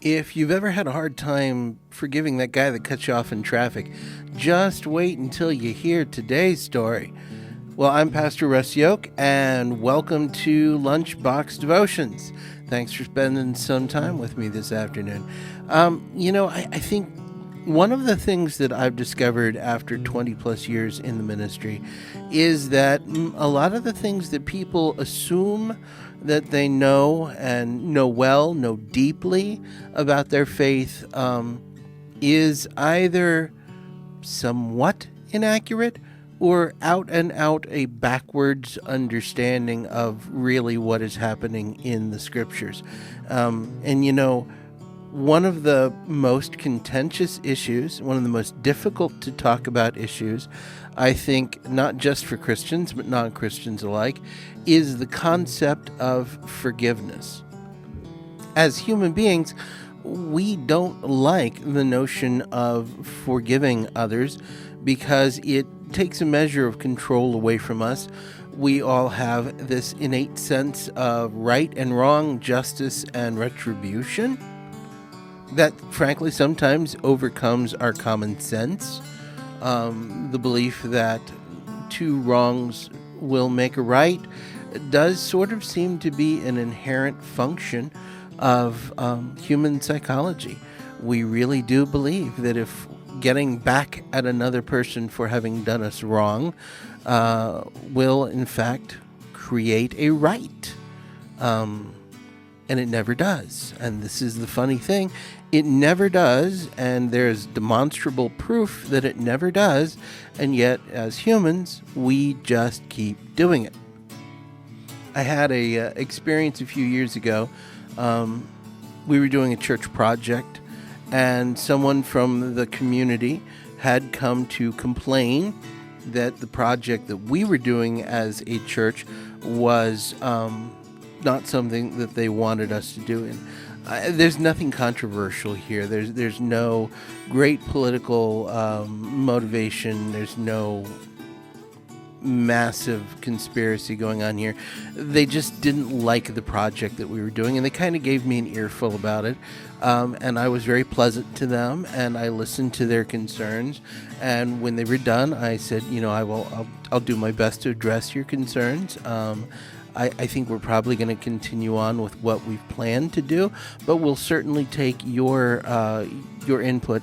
If you've ever had a hard time forgiving that guy that cut you off in traffic, just wait until you hear today's story. Well, I'm Pastor Russ Yoke, and welcome to LunchBox Devotions. Thanks for spending some time with me this afternoon. I think one of the things that I've discovered after 20 plus years in the ministry is that a lot of the things that people assume that they know and know deeply about their faith is either somewhat inaccurate or out and out a backwards understanding of really what is happening in the scriptures. One of the most contentious issues, one of the most difficult to talk about issues, I think, not just for Christians, but non-Christians alike, is the concept of forgiveness. As human beings, we don't like the notion of forgiving others because it takes a measure of control away from us. We all have this innate sense of right and wrong, justice and retribution that, frankly, sometimes overcomes our common sense. The belief that two wrongs will make a right does sort of seem to be an inherent function of human psychology. We really do believe that if getting back at another person for having done us wrong will, in fact, create a right. And it never does. And this is the funny thing. It never does, and there's demonstrable proof that it never does, and yet, as humans, we just keep doing it. I had a experience a few years ago. We were doing a church project, and someone from the community had come to complain that the project that we were doing as a church was not something that they wanted us to do. And there's nothing controversial here. There's no great political motivation. There's no massive conspiracy going on here. They just didn't like the project that we were doing, and they kind of gave me an earful about it. And I was very pleasant to them, and I listened to their concerns. And when they were done, I said, I'll do my best to address your concerns. I think we're probably going to continue on with what we've planned to do, but we'll certainly take your input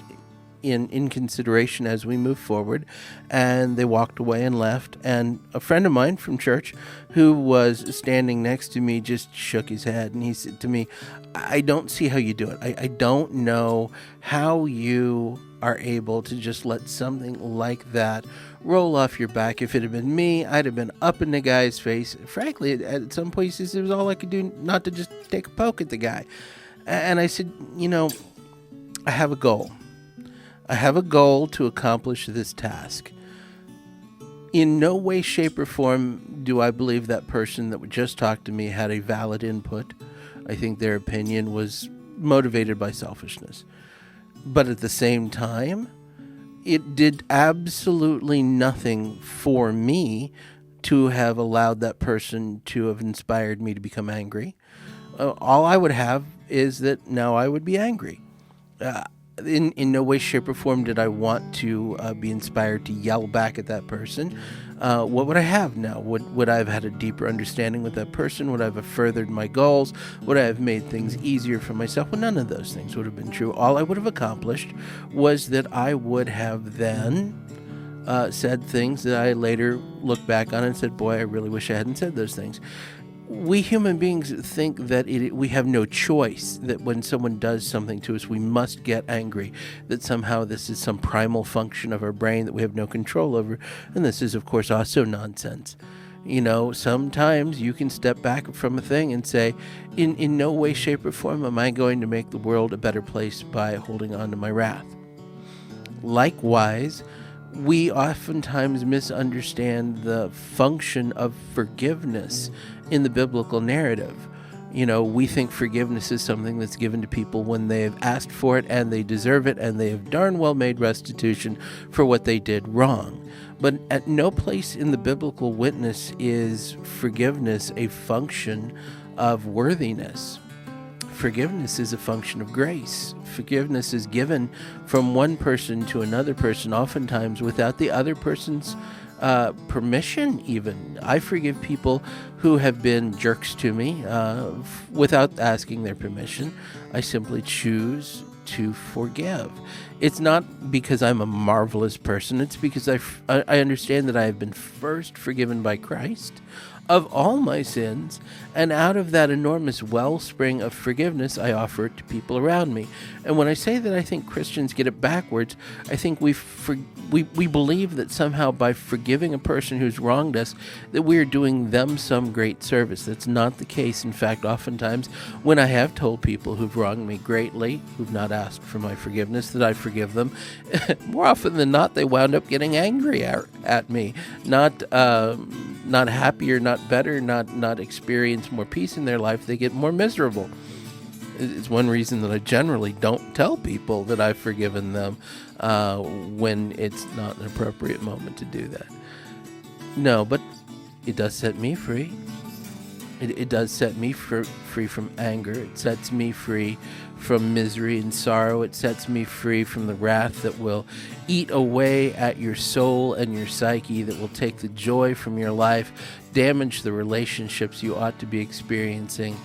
in consideration as we move forward. And they walked away and left. And a friend of mine from church who was standing next to me just shook his head, and he said to me, I don't see how you do it. I don't know how you are able to just let something like that roll off your back. If it had been me, I'd have been up in the guy's face. Frankly, at some places, it was all I could do not to just take a poke at the guy. And I said, I have a goal. I have a goal to accomplish this task. In no way, shape, or form do I believe that person that would just talk to me had a valid input. I think their opinion was motivated by selfishness. But at the same time, it did absolutely nothing for me to have allowed that person to have inspired me to become angry. All I would have is that now I would be angry. In no way, shape, or form did I want to be inspired to yell back at that person. What would I have now? Would I have had a deeper understanding with that person? Would I have furthered my goals? Would I have made things easier for myself? Well, none of those things would have been true. All I would have accomplished was that I would have then said things that I later looked back on and said, boy, I really wish I hadn't said those things. We human beings think that we have no choice, that when someone does something to us, we must get angry, that somehow this is some primal function of our brain that we have no control over. And this is, of course, also nonsense. Sometimes you can step back from a thing and say, in no way, shape, or form am I going to make the world a better place by holding on to my wrath. Likewise, we oftentimes misunderstand the function of forgiveness in the biblical narrative. We think forgiveness is something that's given to people when they have asked for it and they deserve it and they have darn well made restitution for what they did wrong. But at no place in the biblical witness is forgiveness a function of worthiness. forgiveness is a function of grace. Forgiveness is given from one person to another person, oftentimes without the other person's permission even. I forgive people who have been jerks to me without asking their permission. I simply choose to forgive. It's not because I'm a marvelous person. It's because I understand that I have been first forgiven by Christ of all my sins, and out of that enormous wellspring of forgiveness, I offer it to people around me. And when I say that I think Christians get it backwards, I think we believe that somehow by forgiving a person who's wronged us, that we are doing them some great service. That's not the case. In fact, oftentimes when I have told people who've wronged me greatly, who've not asked for my forgiveness, that I forgive them, more often than not, they wound up getting angry at me, not happier, not better, not experience more peace in their life. They get more miserable. It's one reason that I generally don't tell people that I've forgiven them when it's not an appropriate moment to do that. No, but it does set me free. It does set me free from anger. It sets me free from misery and sorrow. It sets me free from the wrath that will eat away at your soul and your psyche, that will take the joy from your life, damage the relationships you ought to be experiencing.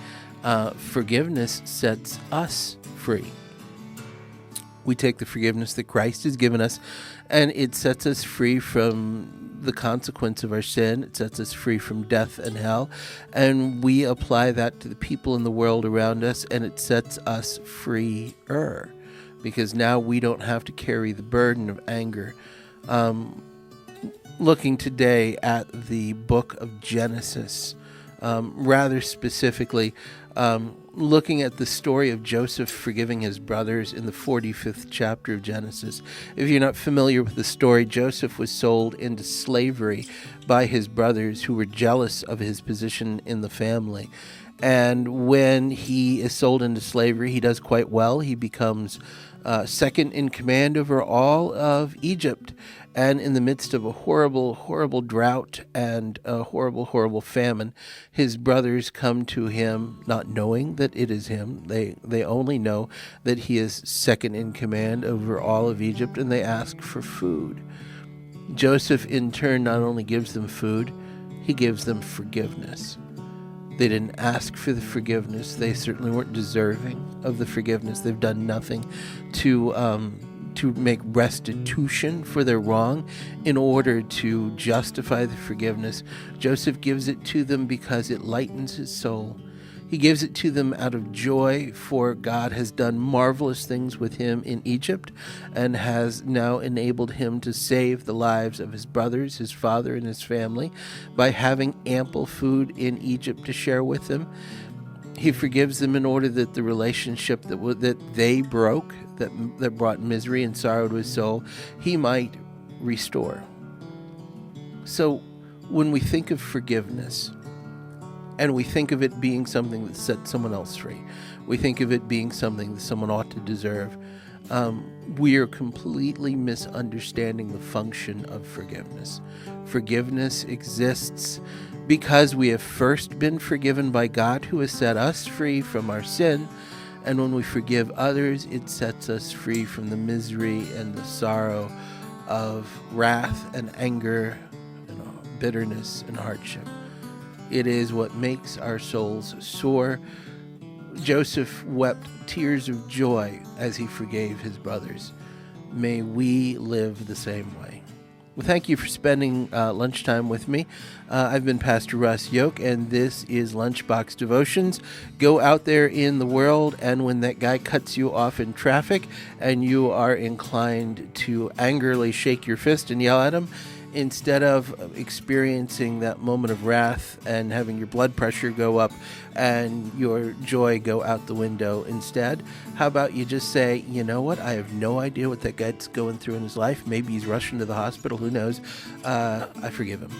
Forgiveness sets us free. We take the forgiveness that Christ has given us, and it sets us free from the consequence of our sin. It sets us free from death and hell, and we apply that to the people in the world around us, and it sets us freer, because now we don't have to carry the burden of anger. Looking today at the book of Genesis, rather specifically, looking at the story of Joseph forgiving his brothers in the 45th chapter of Genesis. If you're not familiar with the story, Joseph was sold into slavery by his brothers, who were jealous of his position in the family. And when he is sold into slavery, he does quite well. He becomes second in command over all of Egypt. And in the midst of a horrible, horrible drought and a horrible, horrible famine, his brothers come to him, not knowing that it is him. They only know that he is second in command over all of Egypt, and they ask for food. Joseph, in turn, not only gives them food, he gives them forgiveness. They didn't ask for the forgiveness. They certainly weren't deserving of the forgiveness. They've done nothing to make restitution for their wrong in order to justify the forgiveness. Joseph gives it to them because it lightens his soul. He gives it to them out of joy, for God has done marvelous things with him in Egypt and has now enabled him to save the lives of his brothers, his father, and his family by having ample food in Egypt to share with them. He forgives them in order that the relationship that they broke, that brought misery and sorrow to his soul, he might restore. So when we think of forgiveness, and we think of it being something that sets someone else free, we think of it being something that someone ought to deserve, we are completely misunderstanding the function of forgiveness. Forgiveness exists because we have first been forgiven by God, who has set us free from our sin. And when we forgive others, it sets us free from the misery and the sorrow of wrath and anger and bitterness and hardship. It is what makes our souls soar. Joseph wept tears of joy as he forgave his brothers. May we live the same way. Well, thank you for spending lunchtime with me. I've been Pastor Russ Yoke, and this is LunchBox Devotions. Go out there in the world, and when that guy cuts you off in traffic and you are inclined to angrily shake your fist and yell at him, instead of experiencing that moment of wrath and having your blood pressure go up and your joy go out the window instead, how about you just say, you know what, I have no idea what that guy's going through in his life. Maybe he's rushing to the hospital, who knows. I forgive him.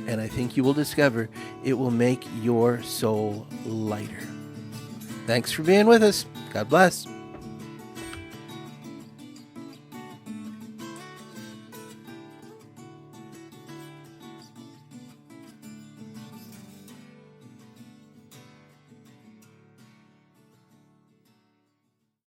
And I think you will discover it will make your soul lighter. Thanks for being with us. God bless.